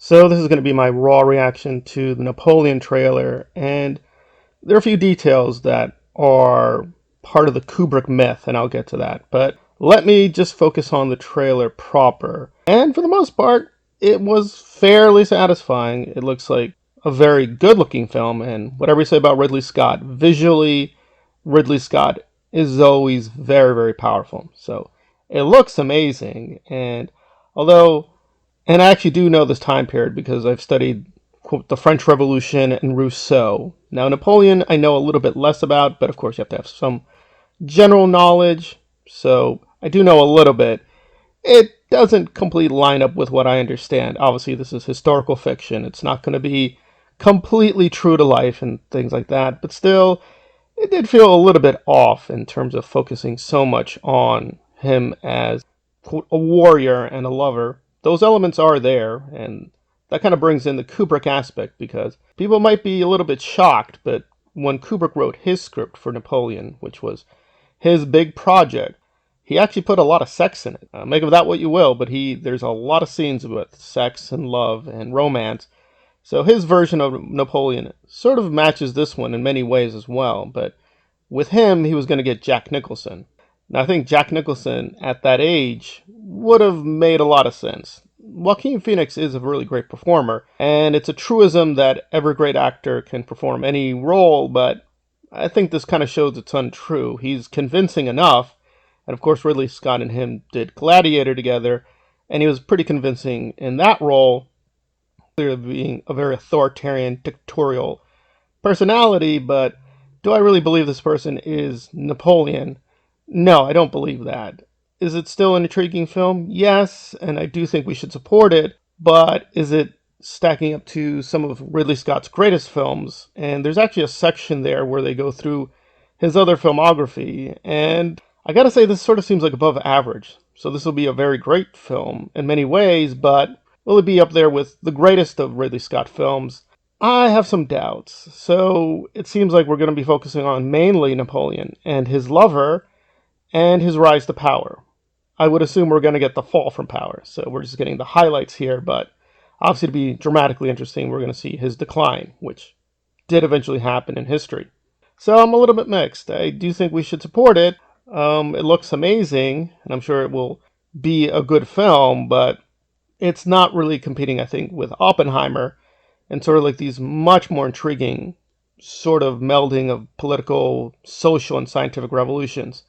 So this is going to be my raw reaction to the Napoleon trailer, and there are a few details that are part of the Kubrick myth, and I'll get to that. But let me just focus on the trailer proper. And for the most part, it was fairly satisfying. It looks like a very good-looking film, and whatever you say about Ridley Scott, visually, Ridley Scott is always very, very powerful. So it looks amazing, and although and I actually do know this time period because I've studied, quote, the French Revolution and Rousseau. Now, Napoleon, I know a little bit less about, but of course, you have to have some general knowledge. So I do know a little bit. It doesn't completely line up with what I understand. Obviously, this is historical fiction. It's not going to be completely true to life and things like that. But still, it did feel a little bit off in terms of focusing so much on him as, quote, a warrior and a lover. Those elements are there, and that kind of brings in the Kubrick aspect because people might be a little bit shocked, but when Kubrick wrote his script for Napoleon, which was his big project, he actually put a lot of sex in it. Make of that what you will, but there's a lot of scenes with sex and love and romance. So his version of Napoleon sort of matches this one in many ways as well, but with him, he was going to get Jack Nicholson. Now, I think Jack Nicholson at that age would have made a lot of sense. Joaquin Phoenix is a really great performer, and it's a truism that every great actor can perform any role, but I think this kind of shows it's untrue. He's convincing enough, and of course, Ridley Scott and him did Gladiator together, and he was pretty convincing in that role, clearly being a very authoritarian, dictatorial personality, but do I really believe this person is Napoleon? No, I don't believe that. Is it still an intriguing film? Yes, and I do think we should support it, but is it stacking up to some of Ridley Scott's greatest films? And there's actually a section there where they go through his other filmography, and I gotta say, this sort of seems like above average. So this will be a very great film in many ways, but will it be up there with the greatest of Ridley Scott films? I have some doubts. So it seems like we're going to be focusing on mainly Napoleon and his lover and his rise to power. I would assume we're going to get the fall from power. So we're just getting the highlights here, but obviously to be dramatically interesting, we're going to see his decline, which did eventually happen in history. So I'm a little bit mixed. I do think we should support it. It looks amazing, and I'm sure it will be a good film, but it's not really competing, I think, with Oppenheimer and sort of like these much more intriguing sort of melding of political, social, and scientific revolutions.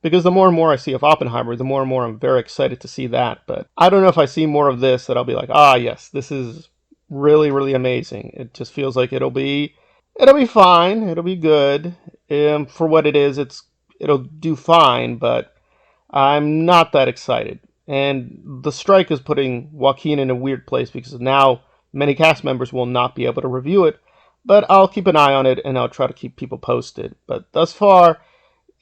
Because the more and more I see of Oppenheimer, the more and more I'm very excited to see that. But I don't know if I see more of this that I'll be like, ah, yes, this is really, really amazing. It just feels like it'll be fine. It'll be good. For what it is, it'll do fine, but I'm not that excited. And the strike is putting Joaquin in a weird place because now many cast members will not be able to review it, but I'll keep an eye on it and I'll try to keep people posted. But thus far,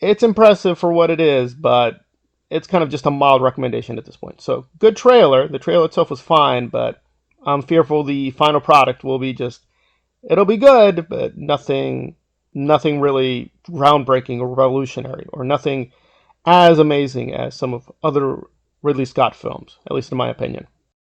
it's impressive for what it is, but it's kind of just a mild recommendation at this point. So, good trailer. The trailer itself was fine, but I'm fearful the final product will be it'll be good, but nothing really groundbreaking or revolutionary, or nothing as amazing as some of other Ridley Scott films, at least in my opinion.